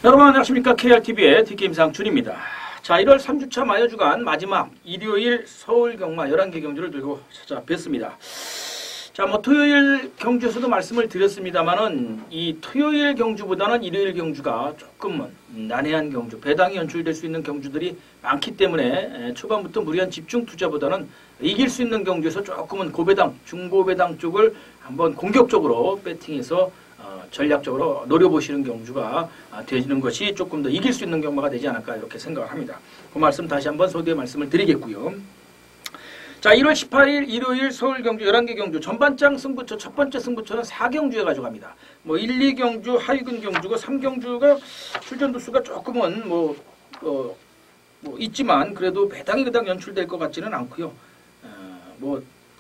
여러분 안녕하십니까. KRTV의 T게임상 준입니다. 자, 1월 3주차 마여주간 마지막 일요일 서울 경마 11개 경주를 들고 찾아뵙습니다. 자, 토요일 경주에서도 말씀을 드렸습니다만은 이 토요일 경주보다는 일요일 경주가 조금은 난해한 경주, 배당이 연출될 수 있는 경주들이 많기 때문에 초반부터 무리한 집중 투자보다는 이길 수 있는 경주에서 조금은 고배당, 중고배당 쪽을 한번 공격적으로 배팅해서 전략적으로 노려보시는 경주가 되는 것이 조금 더 이길 수 있는 경마가 되지 않을까 이렇게 생각을 합니다. 그 말씀 다시 한번 소개 말씀을 드리겠고요. 자, 1월 18일 일요일 서울 경주 11개 경주 전반장 승부처 첫 번째 승부처는 4경주에 가져갑니다. 1, 2경주 하위근 경주고 3경주가 출전 두수가 조금은 있지만 그래도 배당이 그닥 연출될 것 같지는 않고요.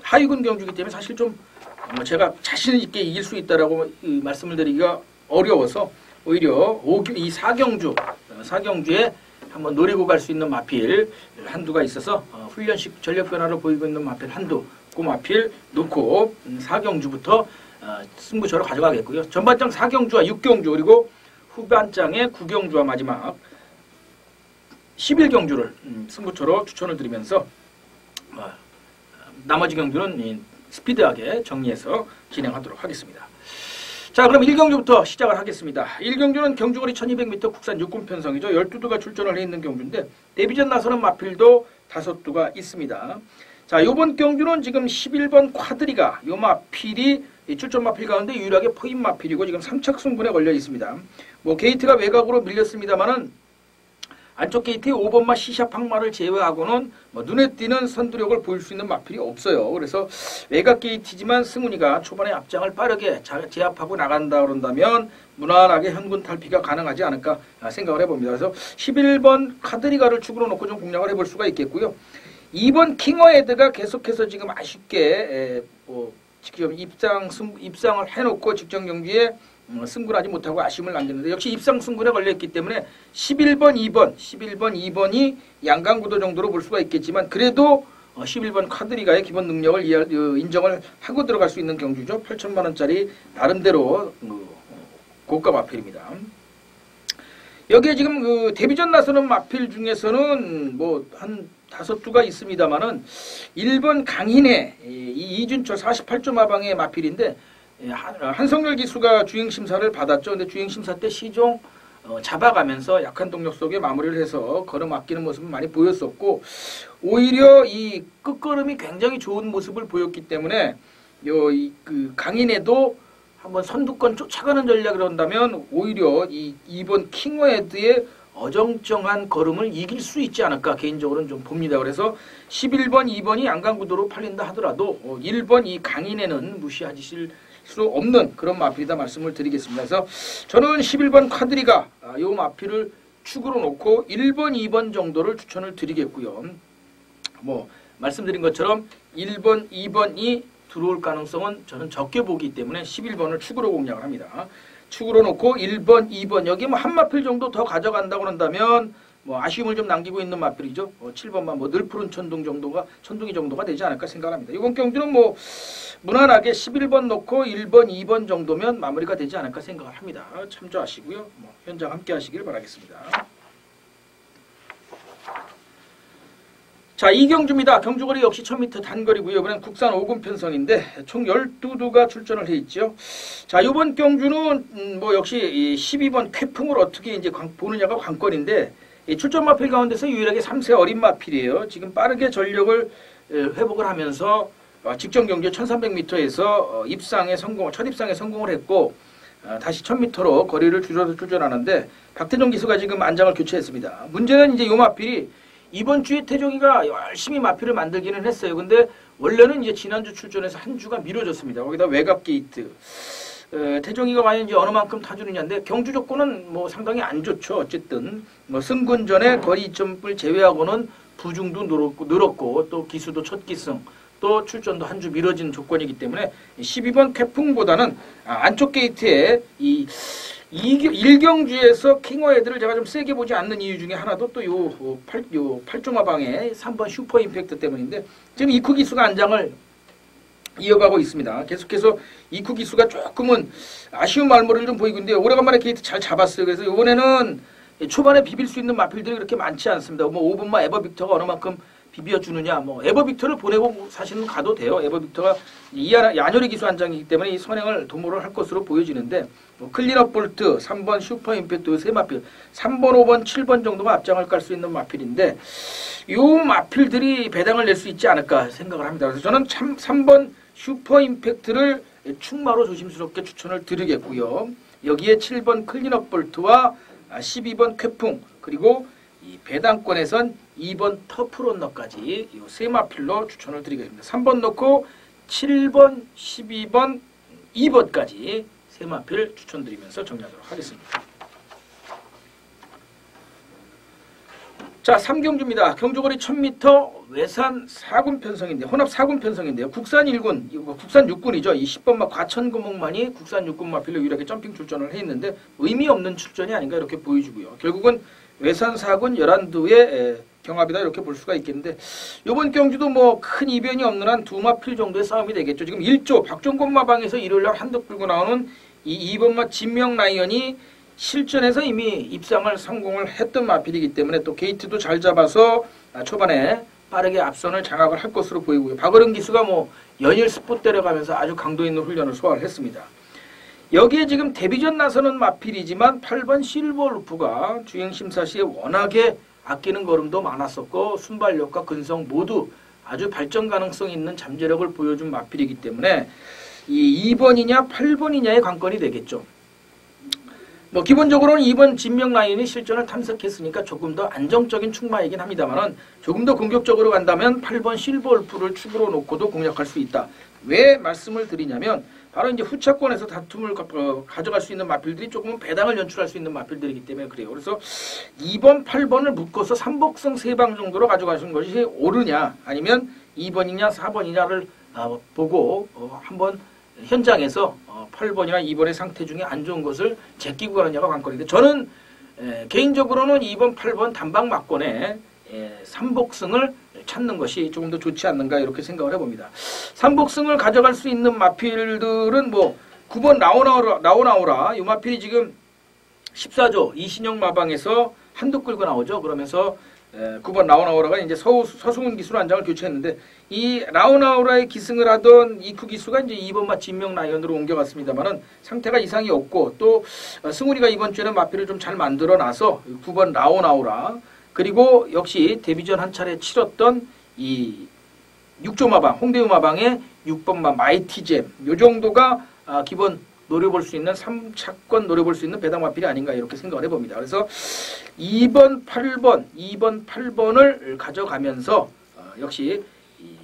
하위근 경주이기 때문에 사실 좀 제가 자신 있게 이길 수 있다라고 말씀을 드리기가 어려워서 오히려 이 4경주에 한번 노리고 갈 수 있는 마필 한두가 있어서 훈련식 전력 변화를 보이고 있는 마필 한두, 그 마필 놓고 4경주부터 승부처로 가져가겠고요. 전반장 4경주와 6경주 그리고 후반장의 9경주와 마지막 11경주를 승부처로 추천을 드리면서 나머지 경주는 스피드하게 정리해서 진행하도록 하겠습니다. 자, 그럼 1경주부터 시작을 하겠습니다. 1경주는 경주거리 1200m 국산 육군 편성이죠. 12두가 출전을 해 있는 경주인데 데뷔전 나서는 마필도 5두가 있습니다. 자, 요번 경주는 지금 11번 쿼드리가 요 마필이 출전 마필 가운데 유일하게 포인 마필이고 지금 3착 승분에 걸려 있습니다. 게이트가 외곽으로 밀렸습니다만은 안쪽 게이트의 5번마 시샵 항마를 제외하고는 눈에 띄는 선두력을 보일 수 있는 마필이 없어요. 그래서 외곽 게이트지만 승훈이가 초반에 앞장을 빠르게 제압하고 나간다 그런다면 무난하게 현군 탈피가 가능하지 않을까 생각을 해봅니다. 그래서 11번 카드리가를 축으로 놓고 좀 공략을 해볼 수가 있겠고요. 2번 킹어헤드가 계속해서 지금 아쉽게 지금 입상을 해놓고 직전 경기에 승분하지 못하고 아쉬움을 남겼는데 역시 입상 승분에 걸려있기 때문에 11번 2번이 양강구도 정도로 볼 수가 있겠지만 그래도 11번 카드리가의 기본 능력을 인정을 하고 들어갈 수 있는 경주죠. 8천만원짜리 나름대로 고가 마필입니다. 여기에 지금 데뷔전 나서는 마필 중에서는 한 5두가 있습니다만은 1번 강인혜 이준철 48조 마방의 마필인데 한성열 기수가 주행심사를 받았죠. 근데 주행심사 때 시종 잡아가면서 약한 동력 속에 마무리를 해서 걸음 아끼는 모습을 많이 보였었고 오히려 이 끝걸음이 굉장히 좋은 모습을 보였기 때문에 강인에도 한번 선두권 쫓아가는 전략을 한다면 오히려 이 2번 킹어헤드의 어정쩡한 걸음을 이길 수 있지 않을까 개인적으로는 좀 봅니다. 그래서 11번, 2번이 양강구도로 팔린다 하더라도 1번 이 강인에는 무시하실 수 없는 그런 마필이다 말씀을 드리겠습니다. 그래서 저는 11번 쿼드리가 이 마필을 축으로 놓고 1번, 2번 정도를 추천을 드리겠고요. 말씀드린 것처럼 1번, 2번이 들어올 가능성은 저는 적게 보기 때문에 11번을 축으로 공략을 합니다. 축으로 놓고 1번, 2번 여기 한 마필 정도 더 가져간다고 한다면 아쉬움을 좀 남기고 있는 마필이죠. 7번만 늘푸른 천둥이 정도가 되지 않을까 생각합니다. 이번 경주는 무난하게 11번 놓고 1번, 2번 정도면 마무리가 되지 않을까 생각을 합니다. 참조하시고요. 현장 함께 하시길 바라겠습니다. 자, 2경주입니다. 경주거리 역시 1000m 단거리고요. 이번엔 국산 5군 편성인데 총 12두가 출전을 해 있죠. 자, 이번 경주는 역시 12번 태풍을 어떻게 이제 보느냐가 관건인데 출전 마필 가운데서 유일하게 3세 어린 마필이에요. 지금 빠르게 전력을 회복을 하면서 직전 경주 1300m에서 첫 입상에 성공을 했고 다시 1000m로 거리를 줄여서 출전하는데 박태종 기수가 지금 안장을 교체했습니다. 문제는 이제 이 마필이 이번 주에 태종이가 열심히 마필을 만들기는 했어요. 근데 원래는 이제 지난주 출전에서 한 주가 미뤄졌습니다. 거기다 외곽 게이트. 태종이가 과연 이제 어느 만큼 타주느냐인데 경주 조건은 상당히 안 좋죠. 어쨌든 승군 전에 거리 이점을 제외하고는 부중도 늘었고 또 기수도 첫 기승 또 출전도 한 주 미뤄진 조건이기 때문에 12번 태풍보다는 안쪽 게이트에 1경주에서 킹어헤드를 제가 좀 세게 보지 않는 이유 중에 하나도 또 요 8조마방의 3번 슈퍼 임팩트 때문인데 지금 이쿠 기수가 안장을 이어가고 있습니다. 계속해서 이쿠 기수가 조금은 아쉬운 말모를 좀 보이고 있는데 오래간만에 게이트 잘 잡았어요. 그래서 이번에는 초반에 비빌 수 있는 마필들이 그렇게 많지 않습니다. 뭐 5번마 에버빅터가 어느 만큼 비벼주느냐, 뭐 에버빅터를 보내고 사실은 가도 돼요. 에버빅터가 야녀리 기수 한 장이기 때문에 이 선행을 도모를 할 것으로 보여지는데 뭐 클린업 볼트, 3번 슈퍼 임팩트 세 마필, 3번, 5번, 7번 정도가 앞장을 깔 수 있는 마필인데 이 마필들이 배당을 낼 수 있지 않을까 생각을 합니다. 그래서 저는 3번 슈퍼 임팩트를 충마로 조심스럽게 추천을 드리겠고요. 여기에 7번 클린업 볼트와 12번 쾌풍, 그리고 이 배당권에선 2번 터프론너까지 이 세 마필로 추천을 드리겠습니다. 3번 넣고 7번, 12번, 2번까지 세 마필 추천드리면서 정리하도록 하겠습니다. 자, 3경주입니다. 경주거리 1000m 외산 4군 편성인데 혼합 4군 편성인데요. 국산 1군, 국산 6군이죠. 이 10번마 과천금옥만이 국산 6군 마필로 유일하게 점핑 출전을 했는데 의미 없는 출전이 아닌가 이렇게 보여주고요. 결국은 외산 4군 11두의 경합이다 이렇게 볼 수가 있겠는데 이번 경주도 뭐 큰 이변이 없는 한 두 마필 정도의 싸움이 되겠죠. 지금 1조 박종권 마방에서 일요일날 한덕 불고 나오는 이 2번마 진명 라이언이 실전에서 이미 입상을 성공을 했던 마필이기 때문에 또 게이트도 잘 잡아서 초반에 빠르게 앞선을 장악을 할 것으로 보이고요. 박어른 기수가 뭐 연일 스포 때려가면서 아주 강도 있는 훈련을 소화를 했습니다. 여기에 지금 데뷔전 나서는 마필이지만 8번 실버루프가 주행심사 시에 워낙에 아끼는 걸음도 많았었고 순발력과 근성 모두 아주 발전 가능성 있는 잠재력을 보여준 마필이기 때문에 이 2번이냐 8번이냐의 관건이 되겠죠. 뭐 기본적으로는 2번 진명 라인이 실전을 탐색했으니까 조금 더 안정적인 충마이긴 합니다만은 조금 더 공격적으로 간다면 8번 실버울프를 축으로 놓고도 공략할 수 있다. 왜 말씀을 드리냐면 바로 이제 후차권에서 다툼을 가져갈 수 있는 마필들이 조금은 배당을 연출할 수 있는 마필들이기 때문에 그래요. 그래서 2번, 8번을 묶어서 3복승 3방 정도로 가져가시는 것이 옳으냐 아니면 2번이냐 4번이냐를 보고 한번 현장에서 8번이나 2번의 상태 중에 안 좋은 것을 제끼고 가느냐가 관건인데 저는 개인적으로는 2번, 8번 단방 막권에 3복승을 찾는 것이 조금 더 좋지 않는가 이렇게 생각을 해봅니다. 3복승을 가져갈 수 있는 마필들은 뭐 9번 나오나오라 이 마필이 지금 14조 이신영 마방에서 한두 끌고 나오죠. 그러면서 9번 라오나오라가 이제 서승훈 기수로 한 장을 교체했는데 이 라오나오라의 기승을 하던 이쿠 기수가 이제 2번마 진명 라이언으로 옮겨갔습니다만은 상태가 이상이 없고 또 승훈이가 이번 주에는 마필을 좀 잘 만들어 놔서 9번 라오나오라 그리고 역시 데뷔전 한 차례 치렀던 이 6조 마방 홍대우 마방의 6번마 마이티잼 요 정도가 기본 노려볼 수 있는 3차권 노려볼 수 있는 배당 마필이 아닌가 이렇게 생각을 해봅니다. 그래서 2번, 8번을 가져가면서 역시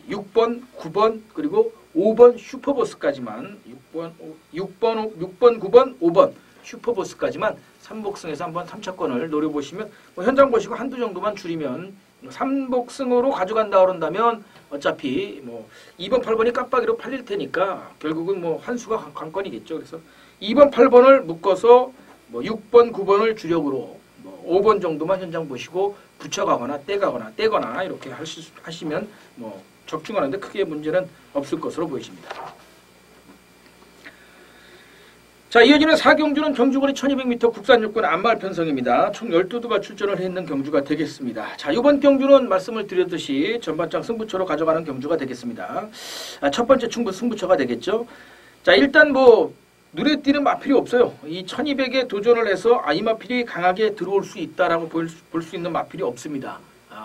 6번, 9번 그리고 5번 슈퍼보스까지만 6번, 9번, 5번 슈퍼보스까지만 3복승에서 한번 3차권을 노려보시면 뭐 현장 보시고 한두 정도만 줄이면 3복승으로 가져간다 그런다면 어차피 뭐 2번, 8번이 깜빡이로 팔릴 테니까 결국은 뭐 환수가 관건이겠죠. 그래서 2번, 8번을 묶어서 뭐 6번, 9번을 주력으로 뭐 5번 정도만 현장 보시고 붙여가거나 떼거나 이렇게 하시면 뭐 적중하는데 크게 문제는 없을 것으로 보여집니다. 자, 이어지는 4경주는 경주거리 1200m 국산 육군 안마을 편성입니다. 총 12두가 출전을 했는 경주가 되겠습니다. 자, 이번 경주는 말씀을 드렸듯이 전반장 승부처로 가져가는 경주가 되겠습니다. 첫 번째 승부처가 되겠죠. 자, 일단 뭐 눈에 띄는 마필이 없어요. 이 1200에 도전을 해서 이 마필이 강하게 들어올 수 있다라고 볼 수 있는 마필이 없습니다.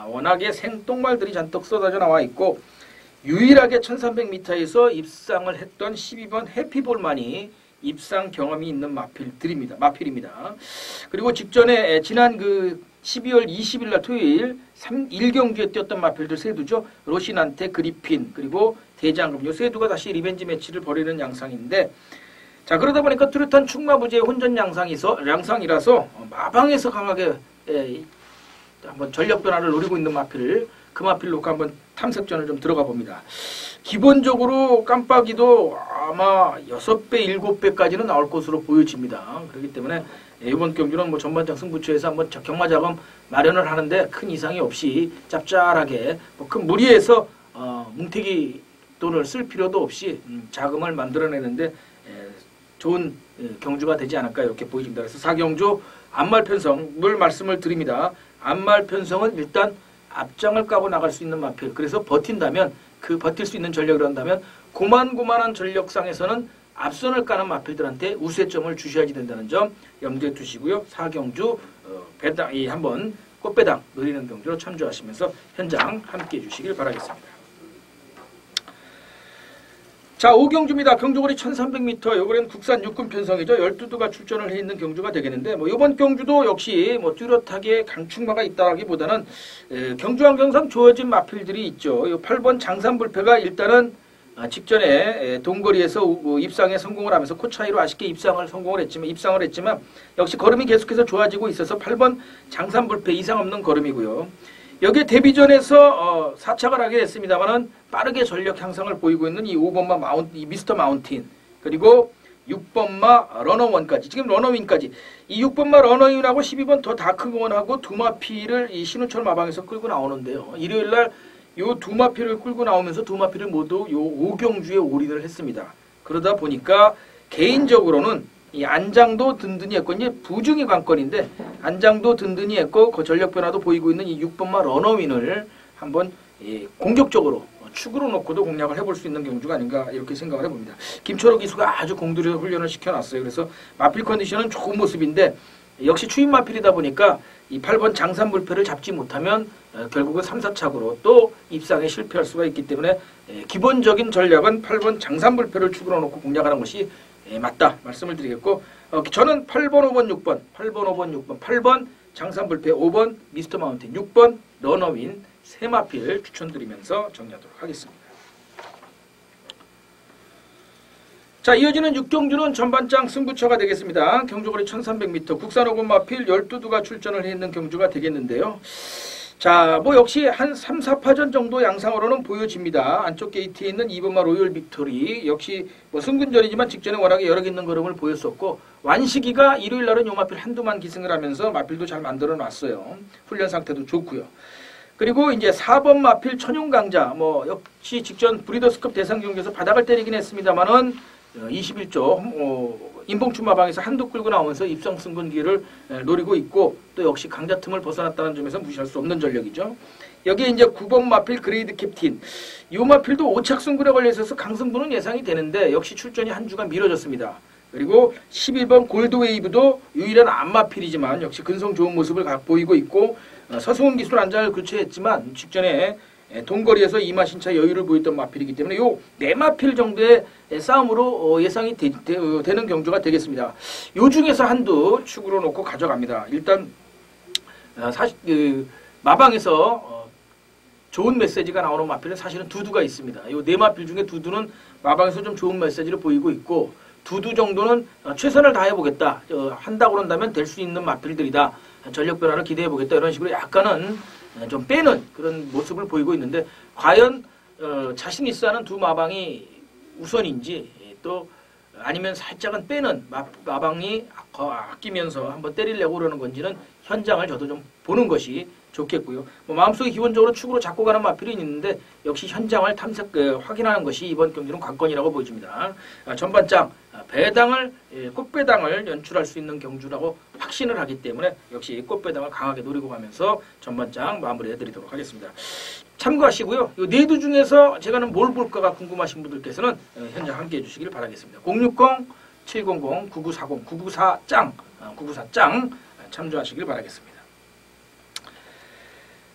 워낙에 생똥말들이 잔뜩 쏟아져 나와 있고 유일하게 1300m에서 입상을 했던 12번 해피볼만이 입상 경험이 있는 마필입니다. 그리고 직전에 지난 그 12월 20일 날 토요일 1경주에 뛰었던 마필들 세 두죠. 로시난테, 그리핀, 그리고 대장금 요 세 두가 다시 리벤지 매치를 벌이는 양상인데 자 그러다 보니까 뚜렷한 충마부재의 혼전 양상이라서 마방에서 강하게 한번 전력 변화를 노리고 있는 마필을 그 마필 놓고 한번 탐색전을 좀 들어가 봅니다. 기본적으로 깜빡이도 아마 6배, 7배까지는 나올 것으로 보여집니다. 그렇기 때문에 이번 경주는 뭐 전반장 승부처에서 한번 경마자금 마련을 하는데 큰 이상이 없이 짭짤하게 뭐 큰 무리해서 뭉태기 돈을 쓸 필요도 없이 자금을 만들어내는데 좋은 경주가 되지 않을까 이렇게 보여집니다. 그래서 4경주 안말 편성을 말씀을 드립니다. 안말 편성은 일단 앞장을 까고 나갈 수 있는 마필. 그래서 버틴다면 그 버틸 수 있는 전력을 한다면 고만고만한 전력상에서는 앞선을 까는 마필들한테 우세점을 주셔야지 된다는 점 염두에 두시고요. 4경주 배당 한번 꽃배당 노리는 경주로 참조하시면서 현장 함께해 주시길 바라겠습니다. 자, 5경주입니다. 경주거리 1300m. 요번엔 국산 육군 편성이죠. 12두가 출전을 해 있는 경주가 되겠는데 이번 경주도 역시 뚜렷하게 강축마가 있다기보다는 경주 환경상 주어진 마필들이 있죠. 요 8번 장산불패가 일단은 직전에 동거리에서 입상에 성공을 하면서 코 차이로 아쉽게 입상을 했지만 역시 걸음이 계속해서 좋아지고 있어서 8번 장산불패 이상 없는 걸음이고요. 여기에 데뷔전에서 4착을 하게 됐습니다만은 빠르게 전력 향상을 보이고 있는 이 5번마 이 미스터 마운틴 그리고 6번마 러너원까지 지금 러너윈까지 이 6번마 러너윈하고 12번 더 다크공원하고 두 마피를 이 신우철 마방에서 끌고 나오는데요. 일요일날 요 두 마피를 끌고 나오면서 두 마피를 모두 요 5경주에 올인을 했습니다. 그러다 보니까 개인적으로는 이 안장도 든든히 했고 이제 부중이 관건인데 안장도 든든히 했고 그 전력 변화도 보이고 있는 이 6번마 러너윈을 한번 공격적으로 축으로 놓고도 공략을 해볼 수 있는 경주가 아닌가 이렇게 생각을 해봅니다. 김철호 기수가 아주 공들여 훈련을 시켜놨어요. 그래서 마필 컨디션은 좋은 모습인데 역시 추임 마필이다 보니까 이 8번 장산불패를 잡지 못하면 결국은 3, 4착으로 또 입상에 실패할 수가 있기 때문에 기본적인 전략은 8번 장산불패를 축으로 놓고 공략하는 것이 맞다 말씀을 드리겠고 저는 8번, 5번, 6번 8번, 5번, 6번 8번 장산불패 5번 미스터 마운틴 6번 러너윈 세 마필 추천드리면서 정리하도록 하겠습니다. 자, 이어지는 6경주는 전반장 승부처가 되겠습니다. 경주거리 1300m 국산 5번 마필 12두가 출전을 해 있는 경주가 되겠는데요. 자, 역시 한 3, 4파전 정도 양상으로는 보여집니다. 안쪽 게이트에 있는 2번마 로열 빅토리 역시 승근전이지만 직전에 워낙에 여러 개 있는 걸음을 보였었고 완식이가 일요일 날은 요 마필 한두만 기승을 하면서 마필도 잘 만들어 놨어요. 훈련 상태도 좋고요. 그리고 이제 4번 마필 천용강자 역시 직전 브리더스컵 대상 경기에서 바닥을 때리긴 했습니다만은 21조 인봉춘 마방에서 한두 끌고 나오면서 입성 승분기를 노리고 있고 또 역시 강자 틈을 벗어났다는 점에서 무시할 수 없는 전력이죠. 여기에 이제 9번 마필 그레이드 캡틴 이 마필도 5착 승부에 걸려 있어서 강승부는 예상이 되는데 역시 출전이 한 주가 미뤄졌습니다. 그리고 11번 골드웨이브도 유일한 안마필이지만 역시 근성 좋은 모습을 보이고 있고 서승훈 기술 안장을 교체했지만 직전에 동거리에서 이마신차 여유를 보였던 마필이기 때문에 요 네 마필 정도의 싸움으로 예상이 되는 경주가 되겠습니다. 요 중에서 한두 축으로 놓고 가져갑니다. 일단 사실 마방에서 좋은 메시지가 나오는 마필은 사실은 두두가 있습니다. 요 네 마필 중에 두두는 마방에서 좀 좋은 메시지를 보이고 있고 두두 정도는 최선을 다해보겠다. 한다고 그런다면 될 수 있는 마필들이다. 전력 변화를 기대해보겠다. 이런 식으로 약간은 좀 빼는 그런 모습을 보이고 있는데 과연 자신 있어 하는 두 마방이 우선인지 또 아니면 살짝은 빼는 마방이 아끼면서 한번 때리려고 그러는 건지는 현장을 저도 좀 보는 것이 좋겠고요. 마음속에 기본적으로 축으로 잡고 가는 마필이 있는데 역시 현장을 확인하는 것이 이번 경기는 관건이라고 보여집니다. 전반장 꽃배당을 연출할 수 있는 경주라고 확신을 하기 때문에 역시 꽃배당을 강하게 노리고 가면서 전반장 마무리해드리도록 하겠습니다. 참고하시고요. 이 네 두 중에서 제가는 뭘 볼까가 궁금하신 분들께서는 현장 함께해 주시길 바라겠습니다. 060-700-9940 994짱 참조하시길 바라겠습니다.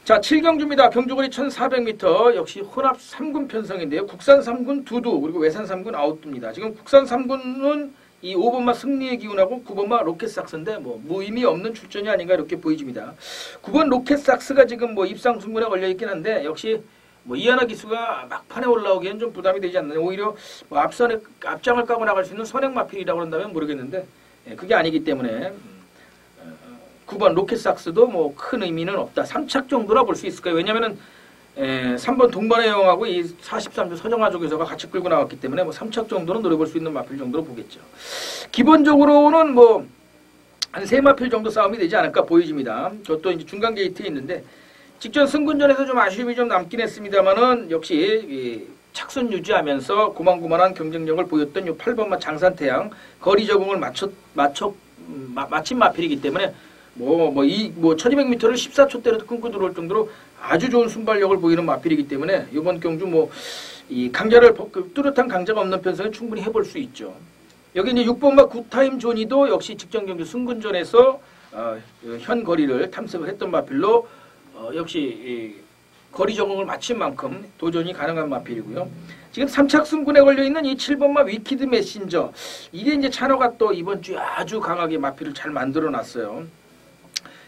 자, 7경주입니다. 경주거리 1400m 역시 혼합 3군 편성인데요. 국산 3군 두두 그리고 외산 3군 아웃두입니다. 지금 국산 3군은 이 5번마 승리의 기운하고 9번마 로켓삭스인데 무의미 없는 출전이 아닌가 이렇게 보여집니다. 9번 로켓삭스가 지금 입상 승부에 걸려 있긴 한데 역시 이하나 기수가 막판에 올라오기엔 좀 부담이 되지 않나요? 오히려 앞장을 까고 나갈 수 있는 선행마필이라고 한다면 모르겠는데 그게 아니기 때문에 9번 로켓삭스도 큰 의미는 없다. 3착 정도라 볼 수 있을 거예요. 왜냐면은 3번 동반의 영하고 이 43조 서정아조교서가 같이 끌고 나왔기 때문에 3착 정도는 노려볼 수 있는 마필 정도로 보겠죠. 기본적으로는 한 3마필 정도 싸움이 되지 않을까 보여집니다. 저도 이제 중간 게이트에 있는데 직전 승군전에서 좀 아쉬움이 좀 남긴 했습니다만은 역시 착선 유지하면서 고만고만한 경쟁력을 보였던 이 8번마 장산태양 거리 적응을 마친 마필이기 때문에 1200m를 14초대로 끊고 들어올 정도로 아주 좋은 순발력을 보이는 마필이기 때문에 이번 경주 이 강자를 뚜렷한 강자가 없는 편성에 충분히 해볼 수 있죠. 여기 이제 6번마 굿타임 조니도 역시 직전 경주 승군전에서 현 거리를 탐색을 했던 마필로 역시 거리 적응을 마친 만큼 도전이 가능한 마필이고요. 지금 3착 승군에 걸려있는 이 7번마 위키드 메신저, 이게 이제 찬호가 또 이번 주에 아주 강하게 마필을 잘 만들어 놨어요.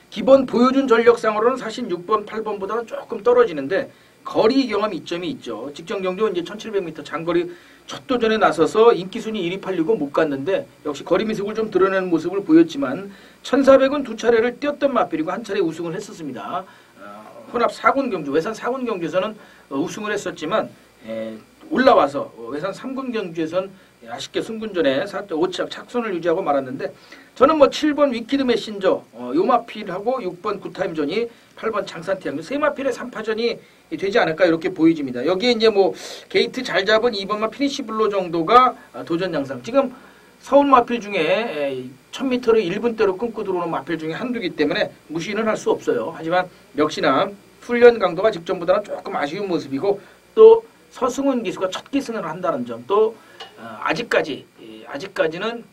기본 보여준 전력상으로는 사실 6번, 8번보다는 조금 떨어지는데 거리 경험 이점이 있죠. 직전 경주 이제 1700m 장거리 첫 도전에 나서서 인기순위 1위 팔리고 못 갔는데 역시 거리 미숙을 좀 드러내는 모습을 보였지만 1400은 두 차례를 뛰었던 마필이고 한 차례 우승을 했었습니다. 혼합 4군 경주, 외산 4군 경주에서는 우승을 했었지만 올라와서 외산 3군 경주에서는 아쉽게 승군전에 5착 착선을 유지하고 말았는데 저는 7번 위키드 메신저 요 마필하고 6번 굿타임전이 8번 장산태양 세 마필의 3파전이 되지 않을까 이렇게 보여집니다. 여기에 이제 게이트 잘 잡은 2번마 피니시블로 정도가 도전 양상. 지금 서울 마필 중에 1000m를 1분대로 끊고 들어오는 마필 중에 한두기 때문에 무시는 할 수 없어요. 하지만 역시나 훈련 강도가 직전보다는 조금 아쉬운 모습이고 또 서승훈 기수가 첫 기승을 한다는 점 또 아직까지는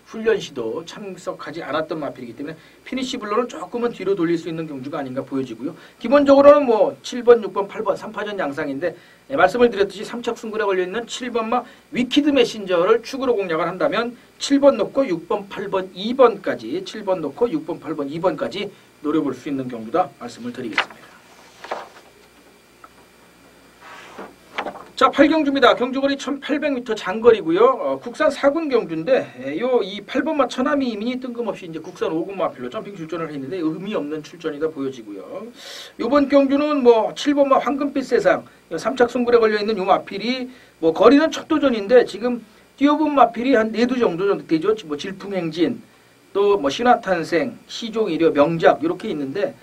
훈련 시도 참석하지 않았던 마필이기 때문에 피니시블로는 조금은 뒤로 돌릴 수 있는 경주가 아닌가 보여지고요. 기본적으로는 7번, 6번, 8번 3파전 양상인데 말씀을 드렸듯이 3착 승군에 걸려있는 7번마 위키드 메신저를 축으로 공략을 한다면 7번 놓고 6번, 8번, 2번까지 7번 놓고 6번, 8번, 2번까지 노려볼 수 있는 경주다 말씀을 드리겠습니다. 자, 8경주입니다. 경주거리 1800m 장거리고요. 국산 4군 경주인데 이 8번마 천하미 이민이 뜬금없이 이제 국산 5군 마필로 점핑 출전을 했는데 의미 없는 출전이다 보여지고요. 이번 경주는 7번마 황금빛 세상 3착 승군에 걸려 있는 이 마필이 거리는 첫 도전인데 지금 뛰어본 마필이 한 4두 정도 되죠. 질풍행진 또 신화탄생, 시종이려, 명작 이렇게 있는데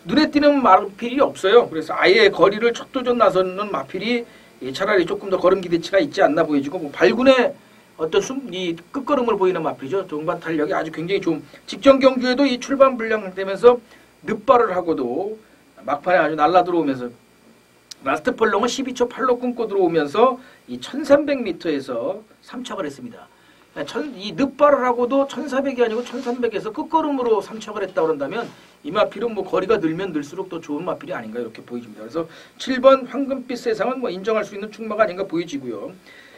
눈에 띄는 마필이 없어요. 그래서 아예 거리를 첫 도전 나서는 마필이 차라리 조금 더 걸음 기대치가 있지 않나 보여지고 발군의 어떤 이 끝걸음을 보이는 마필이죠. 동반 탄력이 아주 굉장히 좋은 직전 경주에도 이 출발 불량되면서 늑발을 하고도 막판에 아주 날라 들어오면서 라스트 펄롱은 12초 8로 끊고 들어오면서 이 1300m에서 3착을 했습니다. 이 늑발을 하고도 1400이 아니고 1300에서 끝걸음으로 3착을 했다 그런다면 이 마필은 거리가 늘면 늘수록 더 좋은 마필이 아닌가 이렇게 보여집니다. 그래서 7번 황금빛 세상은 인정할 수 있는 충마가 아닌가 보여지고요.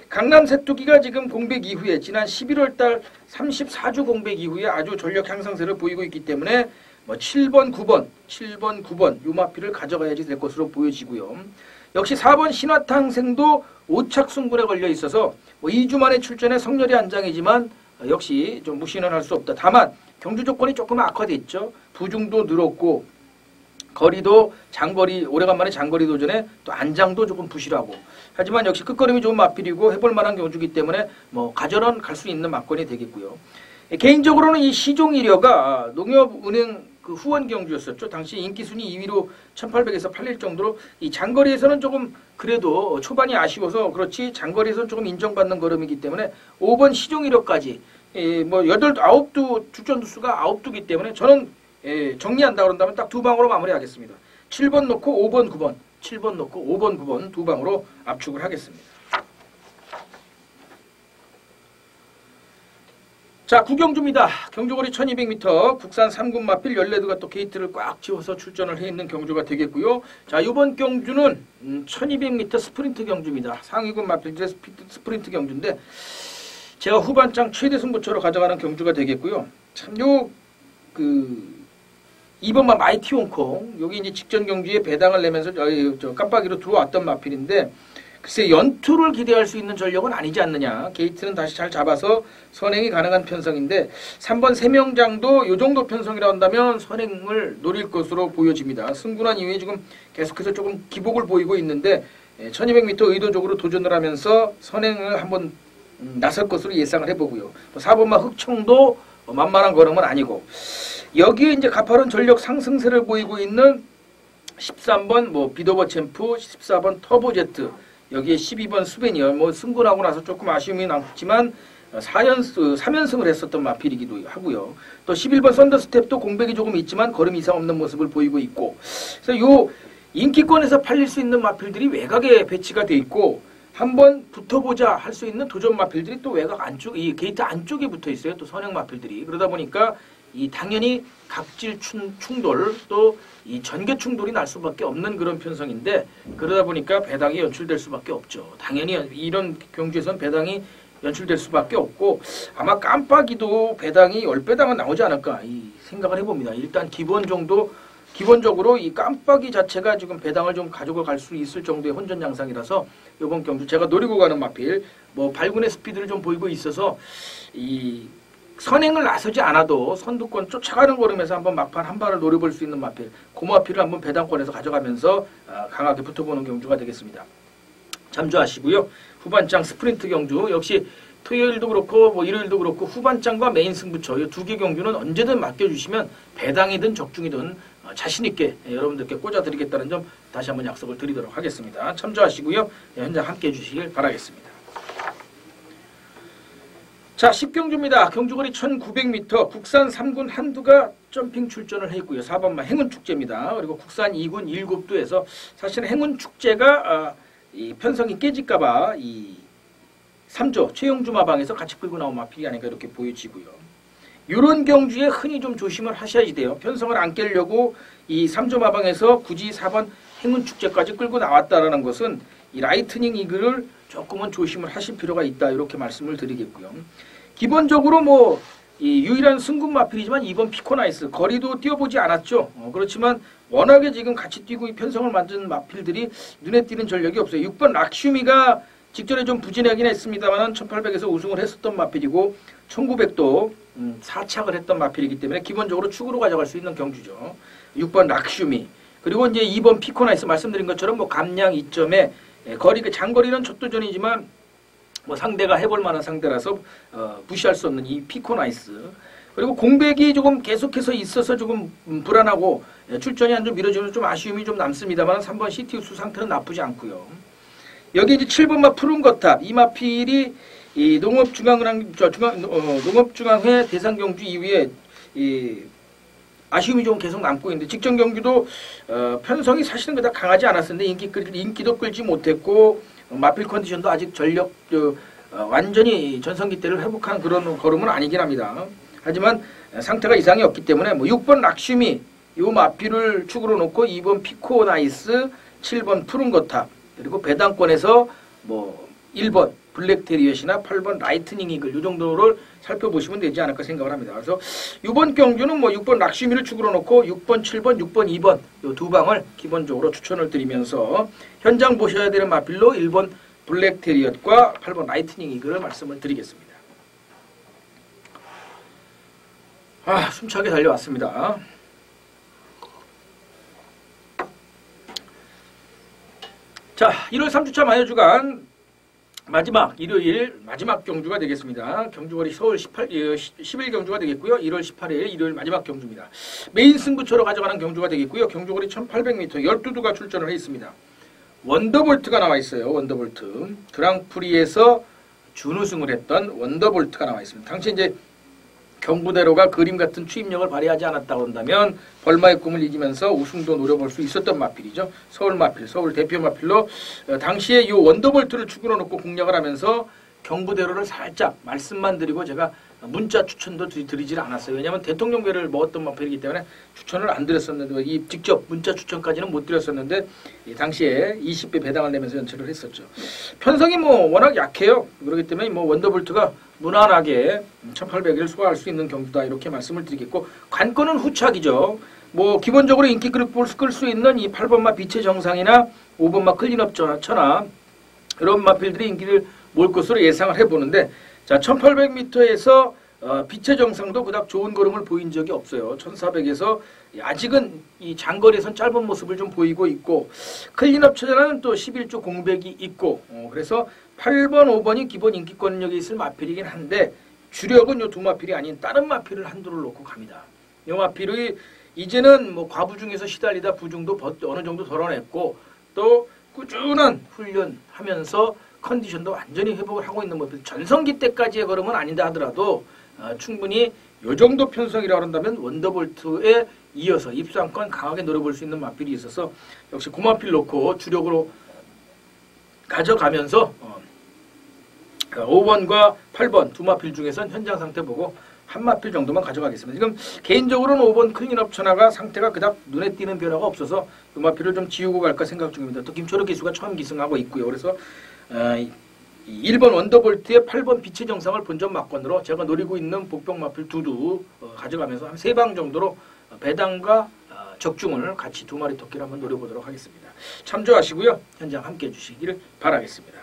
강남 세뚜기가 지금 공백 이후에 지난 11월달 34주 공백 이후에 아주 전력 향상세를 보이고 있기 때문에 7번, 9번 요 마필을 가져가야지 될 것으로 보여지고요. 역시 4번 신화탕생도 5착 승군에 걸려 있어서 2주 만에 출전해 성렬이 한 장이지만 역시 좀 무시는 할 수 없다. 다만 경주 조건이 조금 악화됐죠. 부중도 늘었고 거리도 장거리 오래간만에 장거리 도전에 또 안장도 조금 부실하고 하지만 역시 끝걸음이 좋은 마필이고 해볼 만한 경주이기 때문에 가전은 갈 수 있는 막권이 되겠고요. 개인적으로는 이 시종이려가 농협은행 후원 경주였었죠. 당시 인기순위 2위로 1800에서 팔릴 정도로 이 장거리에서는 조금 그래도 초반이 아쉬워서 그렇지 장거리에서는 조금 인정받는 걸음이기 때문에 5번 시종이력까지 9두 출전 두수가 9두기 때문에 저는 정리한다 그런다면 딱 두 방으로 마무리하겠습니다. 7번 놓고 5번, 9번 7번 놓고 5번, 9번 두 방으로 압축을 하겠습니다. 자, 구경주입니다. 경주거리 1200m 국산 3군 마필 14두가 또 게이트를 꽉 채워서 출전을 해 있는 경주가 되겠고요. 자, 이번 경주는 1200m 스프린트 경주입니다. 상위군 마필들의 스프린트 경주인데 제가 후반장 최대 승부처로 가져가는 경주가 되겠고요. 참 이번만 마이티 홍콩 여기 이제 직전 경주에 배당을 내면서 깜빡이로 들어왔던 마필인데 글쎄 연투를 기대할 수 있는 전력은 아니지 않느냐. 게이트는 다시 잘 잡아서 선행이 가능한 편성인데 3번 세명장도 이 정도 편성이라 한다면 선행을 노릴 것으로 보여집니다. 승군한 이후에 지금 계속해서 조금 기복을 보이고 있는데 1200m 의도적으로 도전을 하면서 선행을 한번 나설 것으로 예상을 해보고요. 4번마 흑청도 만만한 걸음은 아니고 여기에 이제 가파른 전력 상승세를 보이고 있는 13번 뭐 비도버 챔프, 14번 터보제트, 여기에 12번 스베니어, 뭐 승군하고 나서 조금 아쉬움이 남지만 3연승을 했었던 마필이기도 하고요. 또 11번 썬더스텝도 공백이 조금 있지만 걸음 이상 없는 모습을 보이고 있고, 그래서 요 인기권에서 팔릴 수 있는 마필들이 외곽에 배치가 돼 있고, 한번 붙어보자 할 수 있는 도전 마필들이 또 외곽 안쪽, 이 게이트 안쪽에 붙어 있어요. 또 선행 마필들이. 그러다 보니까 이 당연히 각질 충돌, 또 이 전개 충돌이 날 수밖에 없는 그런 편성인데, 그러다 보니까 배당이 연출될 수밖에 없죠. 당연히 이런 경주에서는 배당이 연출될 수밖에 없고, 아마 깜빡이도 배당이 10배당은 나오지 않을까 이 생각을 해봅니다. 일단 기본적으로 이 깜빡이 자체가 지금 배당을 좀 가지고 갈 수 있을 정도의 혼전 양상이라서 이번 경주 제가 노리고 가는 마필, 뭐 발군의 스피드를 좀 보이고 있어서 이 선행을 나서지 않아도 선두권 쫓아가는 걸음에서 한번 막판 한 발을 노려볼 수 있는 마필, 그 마필을 한번 배당권에서 가져가면서 강하게 붙어보는 경주가 되겠습니다. 참조하시고요. 후반장 스프린트 경주 역시 토요일도 그렇고 뭐 일요일도 그렇고 후반장과 메인 승부처 이 두 개 경주는 언제든 맡겨주시면 배당이든 적중이든 자신 있게 여러분들께 꽂아드리겠다는 점 다시 한번 약속을 드리도록 하겠습니다. 참조하시고요. 현장 함께해 주시길 바라겠습니다. 자, 10경주입니다. 경주거리 1900m, 국산 3군 한두가 점핑 출전을 했고요. 4번마 행운축제입니다. 그리고 국산 2군 7두에서 사실은 행운축제가 이 편성이 깨질까봐 이 3조 최용주 마방에서 같이 끌고 나온 마필이 아닌가 이렇게 보여지고요. 이런 경주에 흔히 좀 조심을 하셔야지 돼요. 편성을 안 깨려고 이 3조 마방에서 굳이 4번 행운축제까지 끌고 나왔다라는 것은 이 라이트닝 이글을 조금은 조심을 하실 필요가 있다 이렇게 말씀을 드리겠고요. 기본적으로 뭐 이 유일한 승군 마필이지만 2번 피코나이스 거리도 뛰어보지 않았죠. 그렇지만 워낙에 지금 같이 뛰고 이 편성을 만든 마필들이 눈에 띄는 전력이 없어요. 6번 락슈미가 직전에 좀 부진하긴 했습니다만 1800에서 우승을 했었던 마필이고 1900도 4착을 했던 마필이기 때문에 기본적으로 축으로 가져갈 수 있는 경주죠. 6번 락슈미, 그리고 이제 2번 피코나이스 말씀드린 것처럼 뭐 감량 2점에 거리 장거리는 첫 도전이지만 뭐 상대가 해볼 만한 상대라서 무시할 수 없는 이 피코나이스, 그리고 공백이 조금 계속해서 있어서 조금 불안하고 출전이 안 좀 미뤄지면 좀 아쉬움이 좀 남습니다만 3번 시티우스 상태는 나쁘지 않고요. 여기 이제 7번마 푸른 거탑, 이 마필이 이 농업중앙회 대상 경주 이후에 이 아쉬움이 좀 계속 남고 있는데, 직전 경주도 편성이 사실은 그닥 강하지 않았었는데 인기도 끌지 못했고 마필 컨디션도 아직 완전히 전성기 때를 회복한 그런 걸음은 아니긴 합니다. 하지만 상태가 이상이 없기 때문에 뭐 6번 락슈미 이 마필을 축으로 놓고 2번 피코나이스, 7번 푸른 거탑, 그리고 배당권에서 뭐 1번 블랙테리엇이나 8번 라이트닝 이글 이 정도를 살펴보시면 되지 않을까 생각을 합니다. 그래서 이번 경주는 뭐 6번 락슈미를 축으로 놓고 6번, 7번, 6번, 2번 이 두 방을 기본적으로 추천을 드리면서 현장 보셔야 되는 마필로 1번 블랙테리엇과 8번 라이트닝 이글을 말씀을 드리겠습니다. 숨차게 달려왔습니다. 자, 1월 3주차 마여주간 일요일 마지막 경주가 되겠습니다. 경주거리 서울 10일 경주가 되겠고요. 1월 18일 일요일 마지막 경주입니다. 메인 승부처로 가져가는 경주가 되겠고요. 경주거리 1800m 12두가 출전을 해 있습니다. 원더볼트가 나와 있어요. 원더볼트. 그랑프리에서 준우승을 했던 원더볼트가 나와 있습니다. 당시 이제 경부대로가 그림 같은 추임력을 발휘하지 않았다고 한다면 벌마의 꿈을 이기면서 우승도 노려볼 수 있었던 마필이죠. 서울 마필, 서울 대표 마필로 당시에 이 원더볼트를 축으로 놓고 공략을 하면서 경부대로를 살짝 말씀만 드리고 제가 문자 추천도 드리질 않았어요. 왜냐하면 대통령배를 먹었던 마필이기 때문에 추천을 안 드렸었는데 이 직접 문자 추천까지는 못 드렸었는데 당시에 20배 배당을 내면서 연출을 했었죠. 편성이 뭐 워낙 약해요. 그렇기 때문에 뭐 원더볼트가 무난하게 1800을 소화할 수 있는 경주다 이렇게 말씀을 드리겠고, 관건은 후착이죠. 뭐 기본적으로 인기 끌 수 있는 이 8번마 빛의 정상이나 5번마 클린업 천하 이런 마필들이 인기를 몰 것으로 예상을 해보는데, 자 1800m에서 빛의 정상도 그닥 좋은 걸음을 보인 적이 없어요. 1400에서 아직은 이 장거리에선 짧은 모습을 좀 보이고 있고, 클린업 천하는 또 11조 공백이 있고, 그래서 8번, 5번이 기본 인기권력에 있을 마필이긴 한데 주력은 요 두 마필이 아닌 다른 마필을 한두를 놓고 갑니다. 이 마필이 이제는 뭐 과부중에서 시달리다 부중도 어느 정도 덜어냈고 또 꾸준한 훈련하면서 컨디션도 완전히 회복을 하고 있는 모습. 전성기 때까지의 걸음은 아니다 하더라도 충분히 이 정도 편성이라고 한다면 원더볼트에 이어서 입상권 강하게 노려볼 수 있는 마필이 있어서 역시 고마필 놓고 주력으로 가져가면서 5번과 8번 두 마필 중에선 현장 상태 보고 한 마필 정도만 가져가겠습니다. 지금 개인적으로는 5번 클린업 천하가 상태가 그닥 눈에 띄는 변화가 없어서 두 마필을 좀 지우고 갈까 생각 중입니다. 또 김초록 기수가 처음 기승하고 있고요. 그래서 1번 원더볼트의 8번 빛의 정상을 본전 막건으로 제가 노리고 있는 복병 마필 두두 가져가면서 한 3방 정도로 배당과 적중을 같이 두 마리 토끼를 한번 노려보도록 하겠습니다. 참조하시고요. 현장 함께 해주시기를 바라겠습니다.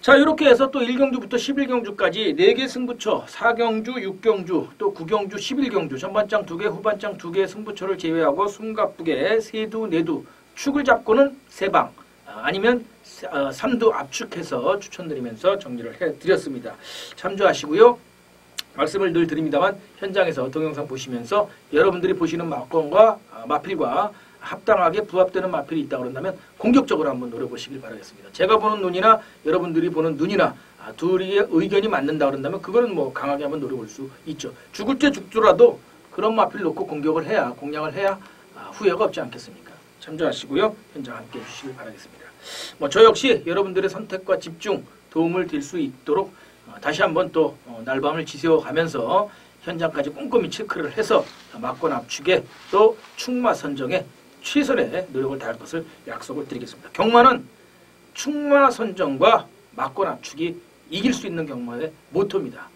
자, 이렇게 해서 또 1경주부터 11경주까지 4개 승부처, 4경주, 6경주, 또 9경주, 11경주, 전반장 2개, 후반장 2개 승부처를 제외하고 숨가쁘게 3두, 4두, 축을 잡고는 3방, 아니면 3두 압축해서 추천드리면서 정리를 해드렸습니다. 참조하시고요. 말씀을 늘 드립니다만 현장에서 동영상 보시면서 여러분들이 보시는 마건과 마필과 합당하게 부합되는 마필이 있다 그런다면 공격적으로 한번 노려보시길 바라겠습니다. 제가 보는 눈이나 여러분들이 보는 눈이나 둘이의 의견이 맞는다 그런다면 그거는 뭐 강하게 한번 노려볼 수 있죠. 죽을 때 죽더라도 그런 마필 놓고 공격을 해야, 공략을 해야 후회가 없지 않겠습니까? 참조하시고요. 현장 함께 해주시길 바라겠습니다. 뭐 저 역시 여러분들의 선택과 집중 도움을 드릴 수 있도록 다시 한번 또 날밤을 지새워 가면서 현장까지 꼼꼼히 체크를 해서 막권 압축에 또 충마 선정에 최선의 노력을 다할 것을 약속을 드리겠습니다. 경마는 충마 선정과 막권 압축이 이길 수 있는 경마의 모토입니다.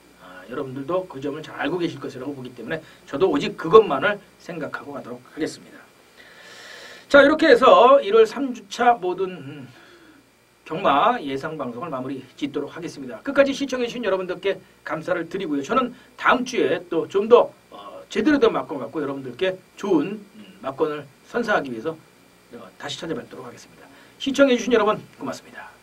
여러분들도 그 점을 잘 알고 계실 것이라고 보기 때문에 저도 오직 그것만을 생각하고 가도록 하겠습니다. 자, 이렇게 해서 1월 3주차 모든 경마 예상 방송을 마무리 짓도록 하겠습니다. 끝까지 시청해 주신 여러분들께 감사를 드리고요. 저는 다음 주에 또 좀 더 제대로 된 막권 갖고 여러분들께 좋은 막권을 선사하기 위해서 다시 찾아뵙도록 하겠습니다. 시청해 주신 여러분 고맙습니다.